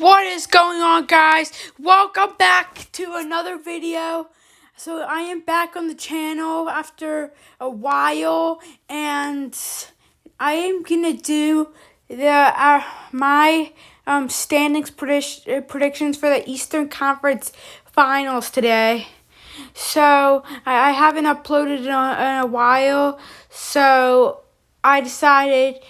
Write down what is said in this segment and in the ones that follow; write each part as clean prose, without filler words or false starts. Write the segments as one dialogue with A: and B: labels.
A: What is going on, guys? Welcome back to another video. So I am back on the channel after a while, and I am gonna do my standings predictions for the Eastern Conference Finals today. So I haven't uploaded in a while, so I decided,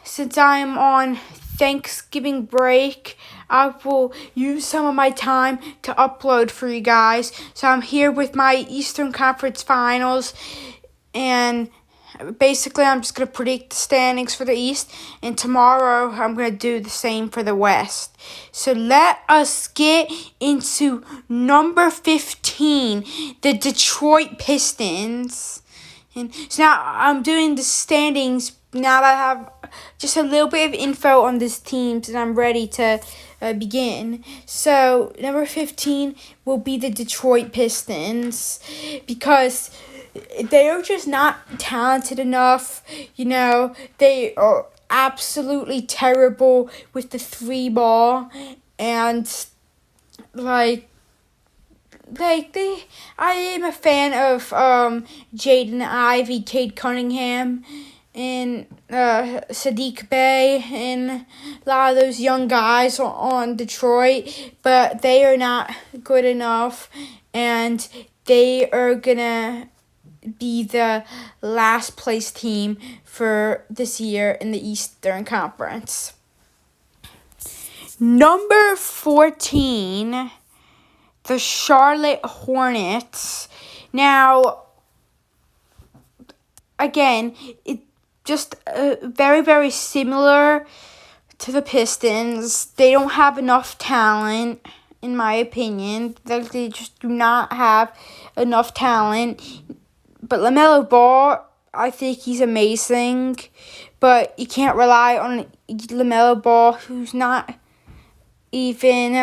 A: since I'm on Thanksgiving break, I will use some of my time to upload for you guys. So I'm here with my Eastern Conference Finals, and basically I'm just going to predict the standings for the East, and tomorrow I'm going to do the same for the West. So let us get into number 15, the Detroit Pistons. And so now I'm doing the standings now that I have just a little bit of info on this team, and I'm ready to begin. So number 15 will be the Detroit Pistons, because they are just not talented enough. You know, they are absolutely terrible with the three ball, and I am a fan of Jaden Ivey, Cade Cunningham, and Sadiq Bey, and a lot of those young guys on Detroit, but they are not good enough, and they are gonna be the last place team for this year in the Eastern Conference. Number 14, the Charlotte Hornets. Now, again, it just very, very similar to the Pistons. They don't have enough talent, in my opinion. They just do not have enough talent. But LaMelo Ball, I think he's amazing. But you can't rely on LaMelo Ball, who's not even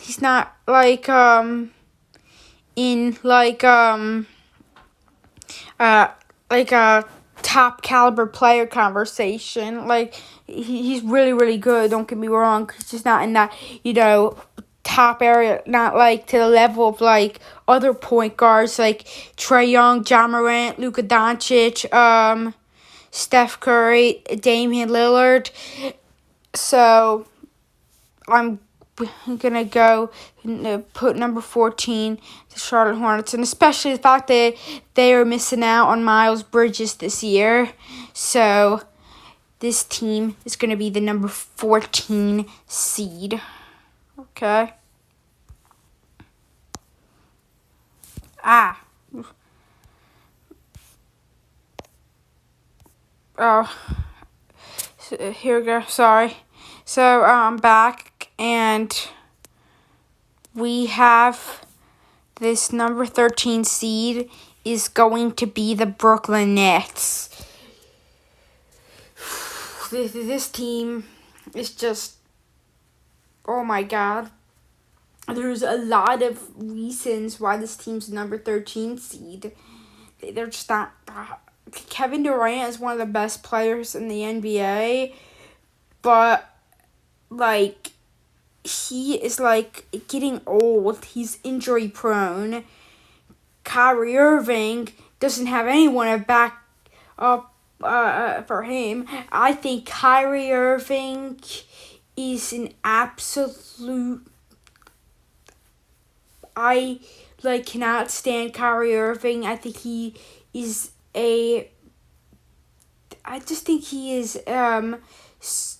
A: he's not in a top caliber player conversation. Like, he's really, really good, don't get me wrong. He's just not in that, top area, not like to the level of like other point guards like Trae Young, Ja Morant, Luka Doncic, Steph Curry, Damian Lillard. So I'm gonna go put number 14, the Charlotte Hornets, and especially the fact that they are missing out on Miles Bridges this year. So this team is gonna be the number 14 seed. Okay. Oh, so here we go. Sorry. So I'm back, and we have this number 13 seed is going to be the Brooklyn Nets. This team is just, oh my God. There's a lot of reasons why this team's number 13 seed. They're just not. Kevin Durant is one of the best players in the NBA, but he is getting old. He's injury prone. Kyrie Irving doesn't have anyone to back up for him. I think Kyrie Irving is an absolute. I cannot stand Kyrie Irving. I think he is I just think he is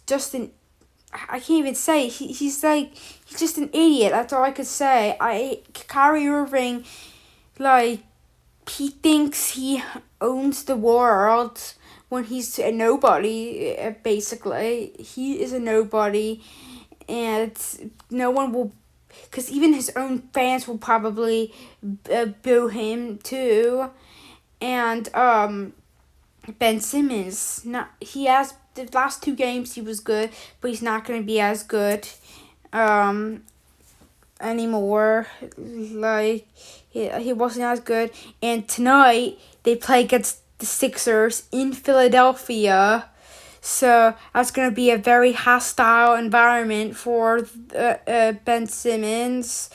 A: just an. I can't even say. He's just an idiot. That's all I could say. Kyrie Irving, he thinks he owns the world when he's a nobody. Basically, he is a nobody, and no one will. Because even his own fans will probably boo him too. And Ben Simmons, the last 2 games he was good, but he's not going to be as good anymore. He wasn't as good. And tonight they play against the Sixers in Philadelphia. So that's going to be a very hostile environment for Ben Simmons.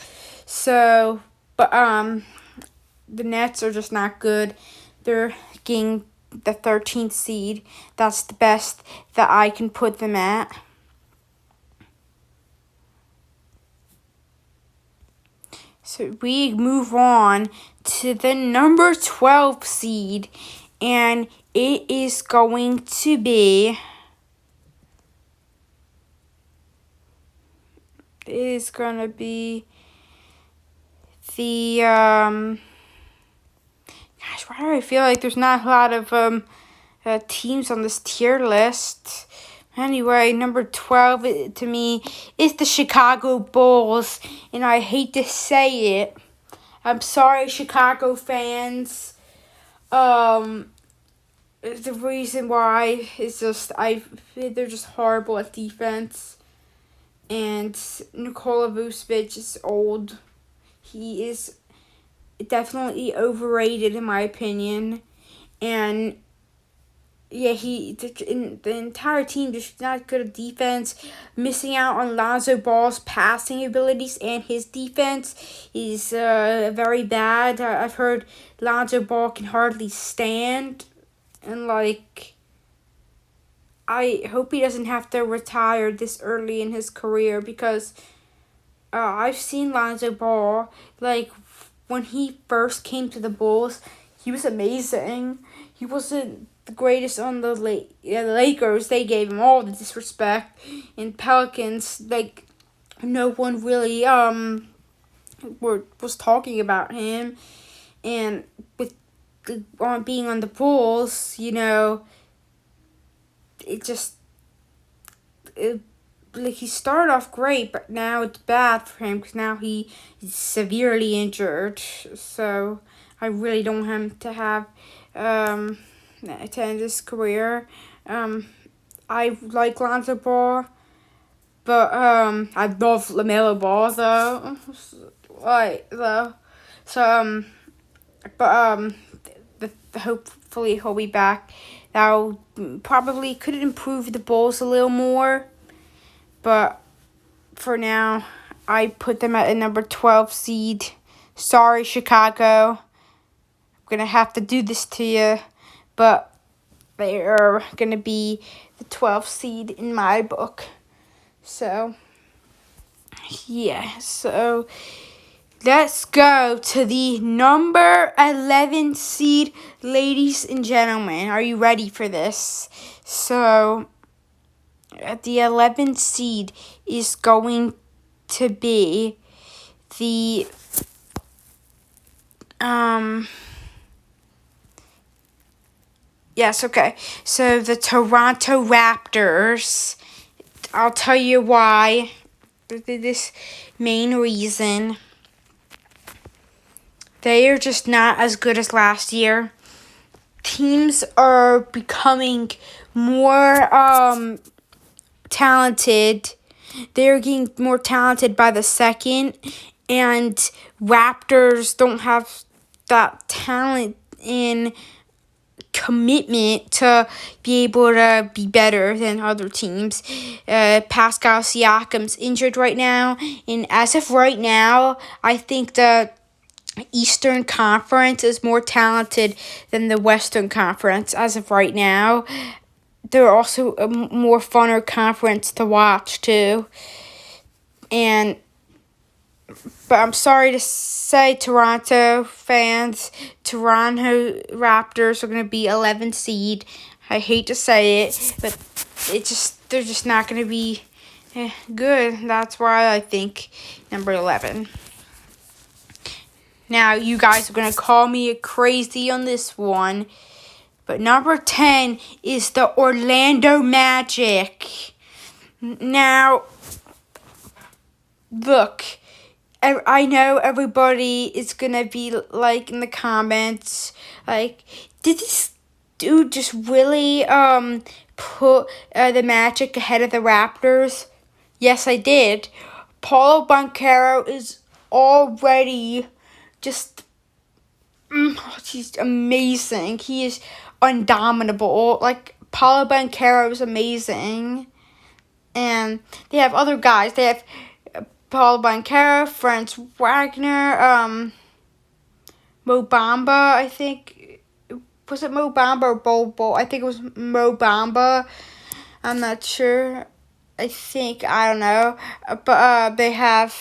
A: So, but the Nets are just not good. They're getting the 13th seed. That's the best that I can put them at. So we move on to the number 12 seed, and it is going to be the gosh, why do I feel like there's not a lot of teams on this tier list? Anyway, number 12 to me is the Chicago Bulls, and I hate to say it. I'm sorry, Chicago fans. The reason why is just they're just horrible at defense, and Nikola Vucevic is old. He is definitely overrated in my opinion, and yeah, the entire team just not good at defense, missing out on Lonzo Ball's passing abilities, and his defense is very bad. I've heard Lonzo Ball can hardly stand, and I hope he doesn't have to retire this early in his career, because I've seen Lonzo Ball, when he first came to the Bulls, he was amazing. He wasn't the greatest on the Lakers. They gave him all the disrespect. And Pelicans, no one really was talking about him. And with being on the Bulls, he started off great, but now it's bad for him because now he is severely injured. So I really don't want him to have to end his career. I like Lonzo Ball, but I love LaMelo Ball though. Hopefully he'll be back. That probably could improve the Bulls a little more. But for now, I put them at a number 12 seed. Sorry, Chicago. I'm going to have to do this to you. But they are going to be the 12th seed in my book. So, yeah. So, let's go to the number 11 seed, ladies and gentlemen. Are you ready for this? So, the 11th seed is going to be the so the Toronto Raptors. I'll tell you why. This main reason. They are just not as good as last year. Teams are becoming more talented. They're getting more talented by the second, and Raptors don't have that talent and commitment to be able to be better than other teams. Pascal Siakam's injured right now, and as of right now, I think the Eastern Conference is more talented than the Western Conference as of right now. They're also a more funner conference to watch too. But I'm sorry to say, Toronto fans, Toronto Raptors are going to be 11th seed. I hate to say it, but they're just not going to be good. That's why I think number 11. Now, you guys are going to call me crazy on this one, but number 10 is the Orlando Magic. Now, look, I know everybody is going to be in the comments, did this dude just really put the Magic ahead of the Raptors? Yes, I did. Paulo Banchero is already he's amazing. He is undominable. Paolo Banchero is amazing. And they have other guys. They have Paolo Banchero, Franz Wagner, Mo Bamba, I think. Was it Mo Bamba or Bobo? I think it was Mo Bamba. I'm not sure. I don't know. But they have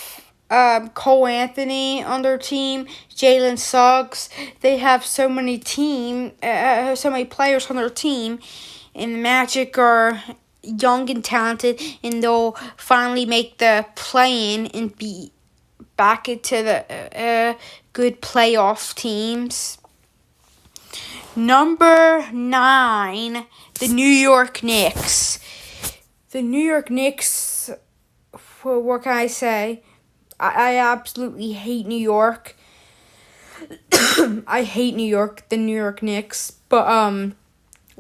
A: Cole Anthony on their team, Jalen Suggs. They have so many players on their team. And the Magic are young and talented, and they'll finally make the play-in and be back into the good playoff teams. Number 9, the New York Knicks. The New York Knicks, what can I say? I absolutely hate New York. I hate New York, the New York Knicks. But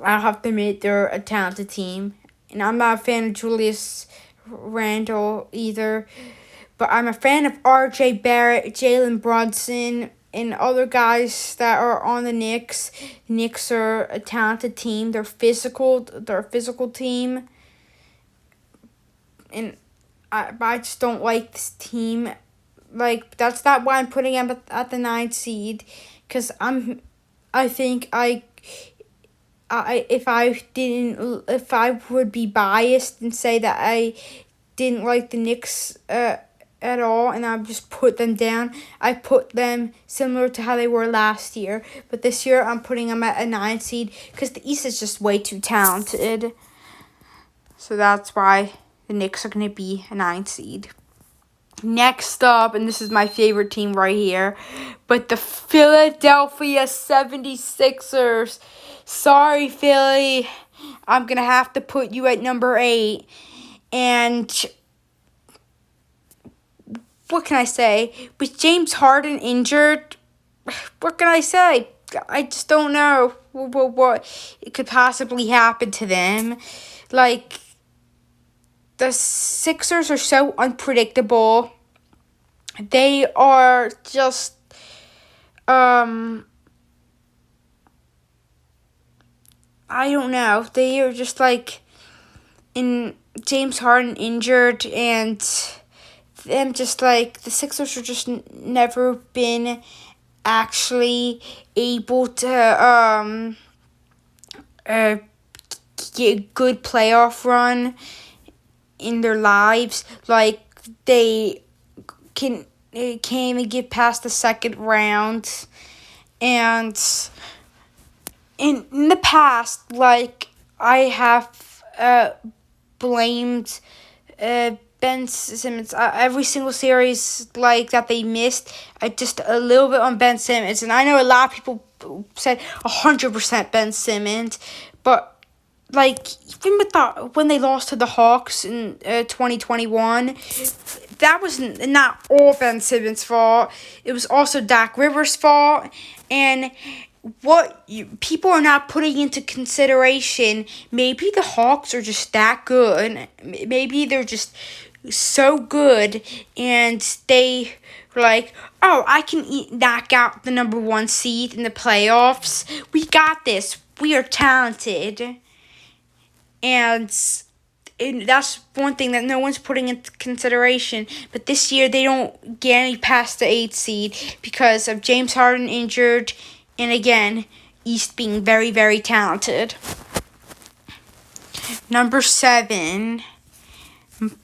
A: I have to admit they're a talented team. And I'm not a fan of Julius Randle either. But I'm a fan of R.J. Barrett, Jalen Brunson, and other guys that are on the Knicks. The Knicks are a talented team. They're physical. They're a physical team. And I just don't like this team. Like, that's not why I'm putting them at the 9th seed. Because if I would be biased and say that I didn't like the Knicks at all, and I just put them down, I put them similar to how they were last year. But this year, I'm putting them at a 9 seed because the East is just way too talented. So that's why the Knicks are going to be a 9 seed. Next up, and this is my favorite team right here, but the Philadelphia 76ers. Sorry, Philly. I'm going to have to put you at number 8. And what can I say? With James Harden injured, what can I say? I just don't know what it could possibly happen to them. Like, the Sixers are so unpredictable. They are just, I don't know. They are just like, in James Harden injured, and them just like, the Sixers are just never been actually able to get a good playoff run in their lives. Like, they can't even get past the second round. And in the past, like, I have blamed Ben Simmons every single series like that they missed. Just a little bit on Ben Simmons, and I know a lot of people said 100% Ben Simmons, but like, even with when they lost to the Hawks in 2021, that was not all Ben Simmons' fault. It was also Doc Rivers' fault. And what people are not putting into consideration, maybe the Hawks are just that good. Maybe they're just so good, and they were like, oh, I can knock out the number 1 seed in the playoffs. We got this. We are talented. And that's one thing that no one's putting into consideration. But this year, they don't get any past the 8th seed because of James Harden injured. And again, East being very, very talented. Number 7,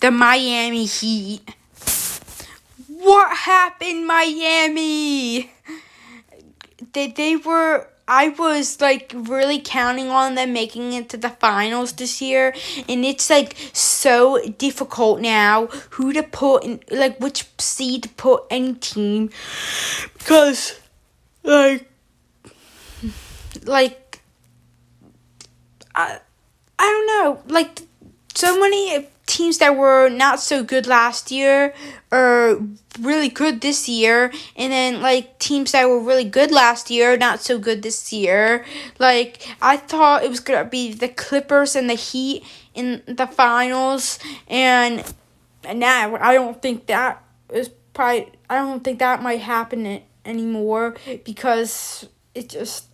A: the Miami Heat. What happened, Miami? I was, like, really counting on them making it to the finals this year. And it's, like, so difficult now who to put in, like, which seed to put any team. Because, like, I don't know. Like, so many teams that were not so good last year are really good this year, and then like teams that were really good last year not so good this year. Like, I thought it was gonna be the Clippers and the Heat in the finals, and now I don't think that might happen anymore because it's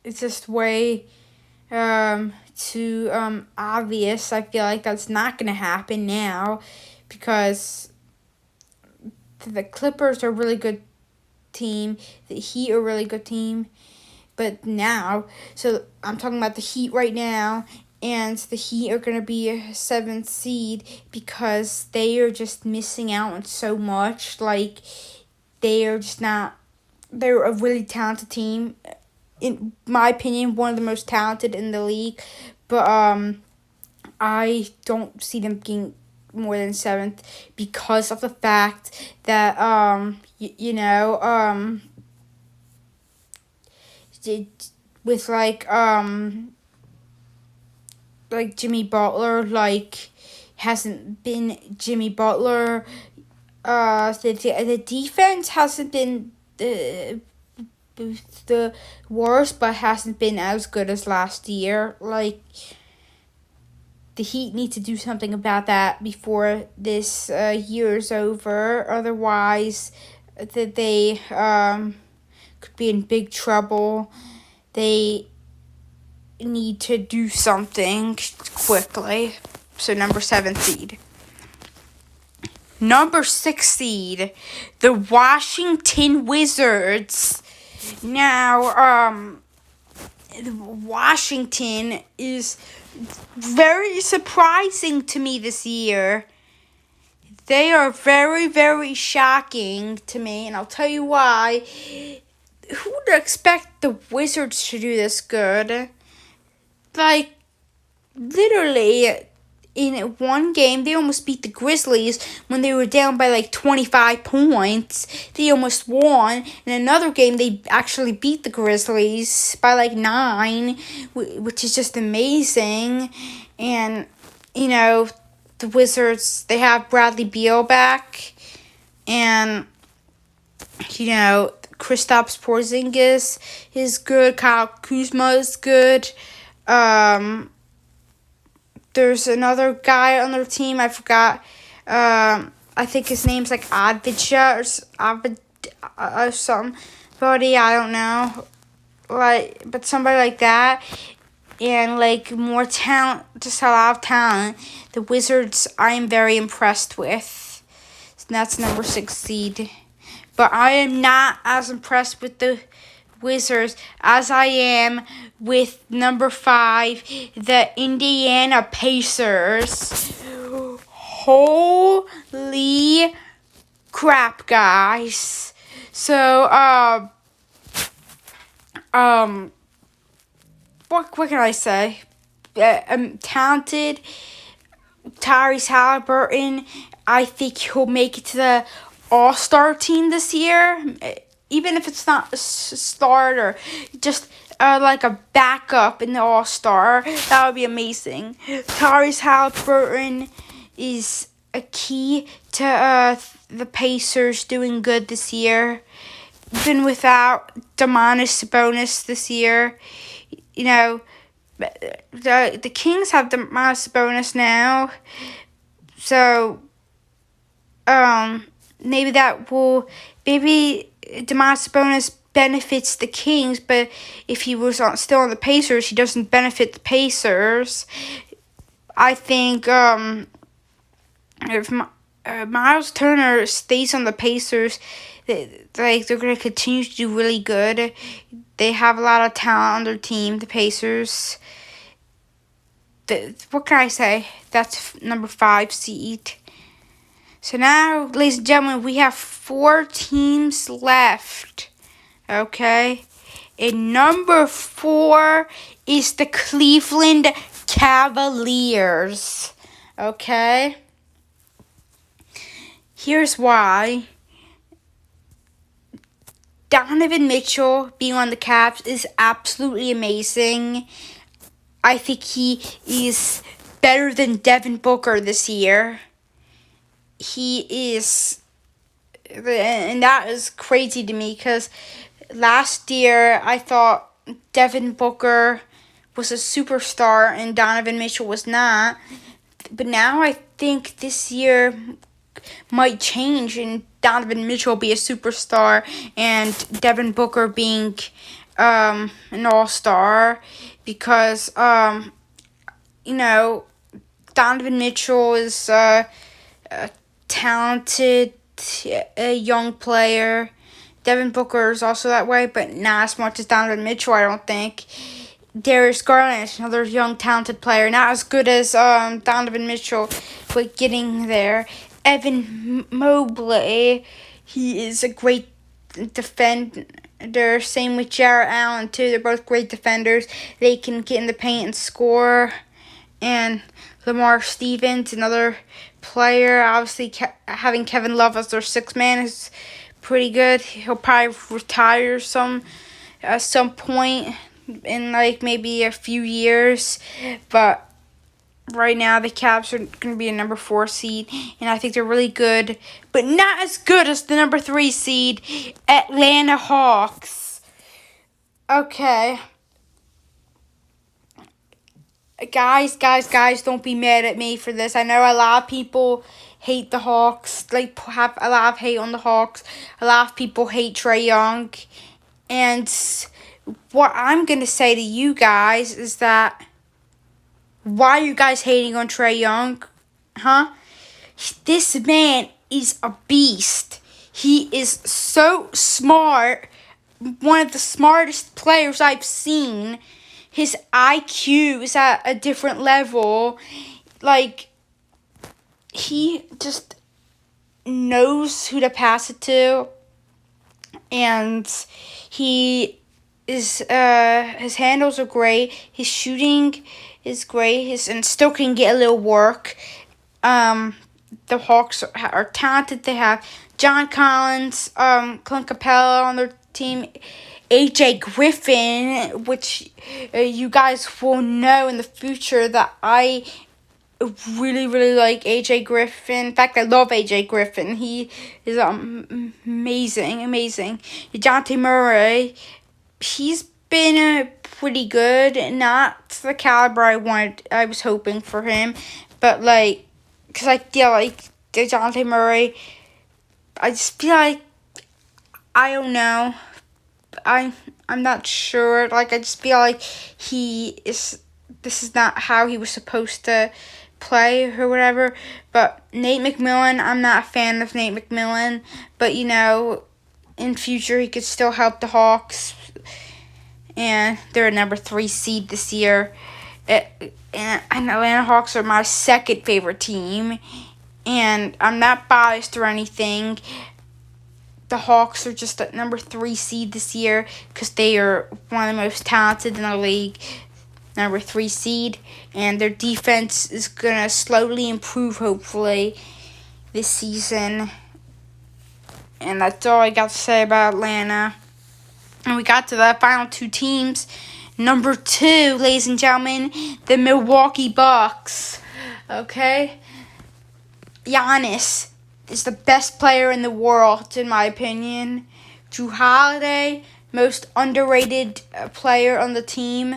A: just way too obvious. I feel like that's not going to happen now because the Clippers are a really good team. The Heat are a really good team. But now, so I'm talking about the Heat right now, and the Heat are going to be a 7th seed because they are just missing out on so much. Like, they are just not, they're a really talented team. In my opinion, one of the most talented in the league. But I don't see them getting more than 7th because of the fact that, with like Jimmy Butler, like hasn't been Jimmy Butler. The defense hasn't been the worst, but hasn't been as good as last year. Like, the Heat need to do something about that before this year is over. Otherwise, that they could be in big trouble. They need to do something quickly. So number 7 seed. Number 6 seed, the Washington Wizards. Now, Washington is very surprising to me this year. They are very, very shocking to me, and I'll tell you why. Who would expect the Wizards to do this good? Like, literally, in one game, they almost beat the Grizzlies when they were down by like 25 points. They almost won. In another game, they actually beat the Grizzlies by like 9, which is just amazing. And, the Wizards, they have Bradley Beal back. And, Kristaps Porzingis is good. Kyle Kuzma is good. There's another guy on their team. I forgot. I think his name's like Advidja or somebody. I don't know. But somebody like that. And more talent, just a lot of talent. The Wizards, I am very impressed with. So that's number 6 seed. But I am not as impressed with the Wizards as I am with number 5, the Indiana Pacers. Holy crap, guys. So, what can I say? Talented. Tyrese Halliburton, I think he'll make it to the All-Star team this year, even if it's not a starter, just like a backup in the All-Star. That would be amazing. Tyrese Halliburton is a key to the Pacers doing good this year. Even without Domantas Sabonis this year, the Kings have Domantas Sabonis now, so maybe Domantas Sabonis benefits the Kings, but if he was still on the Pacers, he doesn't benefit the Pacers. I think if Miles Turner stays on the Pacers, they're going to continue to do really good. They have a lot of talent on their team, the Pacers. What can I say? That's number 5 seed. So now, ladies and gentlemen, we have 4 teams left. Okay? And number 4 is the Cleveland Cavaliers. Okay? Here's why. Donovan Mitchell being on the Cavs is absolutely amazing. I think he is better than Devin Booker this year. He is, and that is crazy to me because last year I thought Devin Booker was a superstar and Donovan Mitchell was not. But now I think this year might change and Donovan Mitchell be a superstar and Devin Booker being an all-star because Donovan Mitchell is a talented young player. Devin Booker is also that way, but not as much as Donovan Mitchell, I don't think. Darius Garland is another young, talented player, not as good as Donovan Mitchell, but getting there. Evan Mobley, he is a great defender. Same with Jarrett Allen, too. They're both great defenders. They can get in the paint and score. And Lamar Stevens, another player. Obviously, having Kevin Love as their sixth man is pretty good. He'll probably retire at some point in maybe a few years, but right now the Cavs are going to be a number 4 seed, and I think they're really good, but not as good as the number 3 seed Atlanta Hawks. Okay. Guys, don't be mad at me for this. I know a lot of people hate the Hawks, have a lot of hate on the Hawks. A lot of people hate Trae Young. And what I'm going to say to you guys is that, why are you guys hating on Trae Young? Huh? This man is a beast. He is so smart. One of the smartest players I've seen. His IQ is at a different level. He just knows who to pass it to. And he is, his handles are great. His shooting is great. And still can get a little work. The Hawks are talented. They have John Collins, Clint Capella on their team. AJ Griffin, which you guys will know in the future that I really, really like AJ Griffin. In fact, I love AJ Griffin. He is amazing. DeJounte Murray, he's been pretty good. Not the caliber I was hoping for him. But, because I feel like DeJounte Murray, I just feel like, I don't know. I'm not sure. I just feel like this is not how he was supposed to play or whatever. But Nate McMillan, I'm not a fan of Nate McMillan. But, in future he could still help the Hawks. And they're a number 3 seed this year. And Atlanta Hawks are my second favorite team. And I'm not biased or anything. The Hawks are just at number 3 seed this year because they are one of the most talented in the league, number 3 seed, and their defense is going to slowly improve, hopefully, this season. And that's all I got to say about Atlanta. And we got to the final 2 teams. Number 2, ladies and gentlemen, the Milwaukee Bucks. Okay? Giannis is the best player in the world, in my opinion. Jrue Holiday, most underrated player on the team.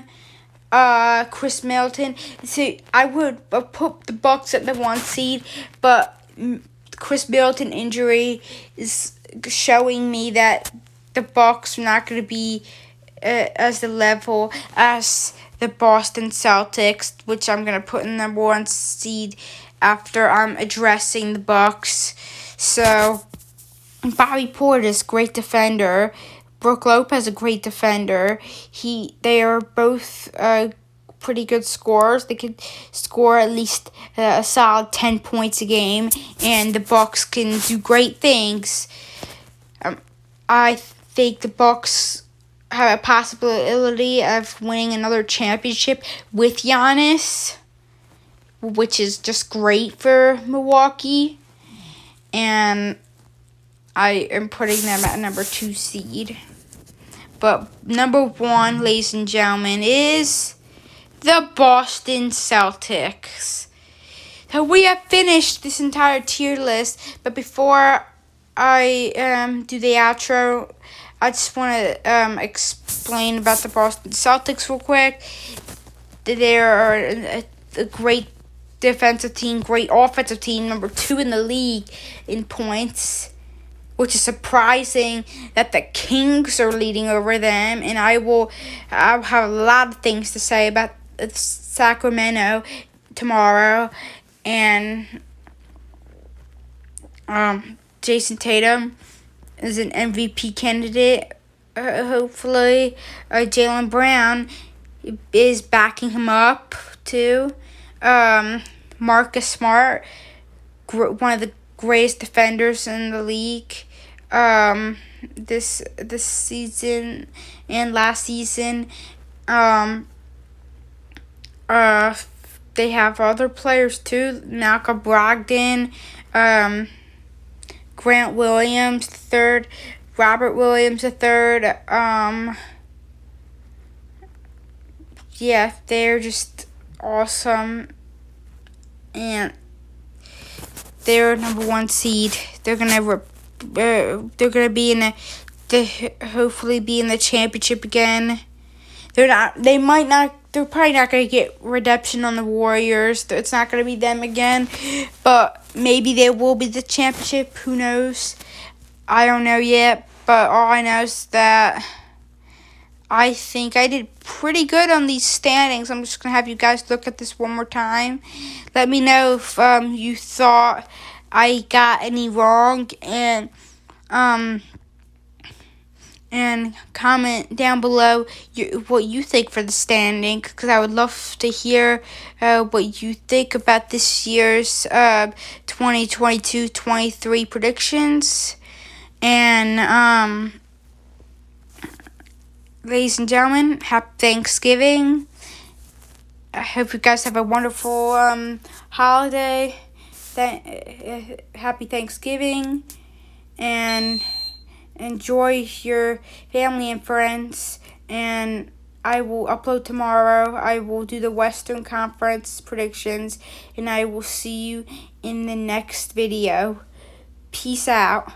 A: Chris Middleton. See, I would put the Bucks at the 1 seed, but Chris Middleton injury is showing me that the Bucks are not going to be as the level as the Boston Celtics, which I'm going to put in the number 1 seed after I'm addressing the Bucks. So, Bobby Portis, great defender. Brook Lopez, a great defender. They are both pretty good scorers. They could score at least a solid 10 points a game, and the Bucks can do great things. I think the Bucks have a possibility of winning another championship with Giannis, which is just great for Milwaukee. And I am putting them at number 2 seed. But number 1, ladies and gentlemen, is the Boston Celtics. So we have finished this entire tier list. But before I do the outro, I just want to explain about the Boston Celtics real quick. They are a great defensive team, great offensive team, number 2 in the league in points. which is surprising that the Kings are leading over them. And I'll have a lot of things to say about Sacramento tomorrow. And Jason Tatum is an MVP candidate. Hopefully, Jaylen Brown is backing him up too. Marcus Smart, one of the greatest defenders in the league. This season and last season. They have other players too. Malcolm Brogdon, Grant Williams III, Robert Williams III. Yeah, they're just awesome, and they're #1 seed. They're gonna be in hopefully be in the championship again. They're probably not gonna get redemption on the Warriors. It's not gonna be them again, but maybe they will be the championship. Who knows? I don't know yet, but all I know is that I think I did pretty good on these standings. I'm just going to have you guys look at this one more time. Let me know if you thought I got any wrong, and comment down below what you think for the standing, because I would love to hear what you think about this year's 2022-23 predictions. And ladies and gentlemen, happy Thanksgiving. I hope you guys have a wonderful holiday. Happy Thanksgiving. And enjoy your family and friends. And I will upload tomorrow. I will do the Western Conference predictions. And I will see you in the next video. Peace out.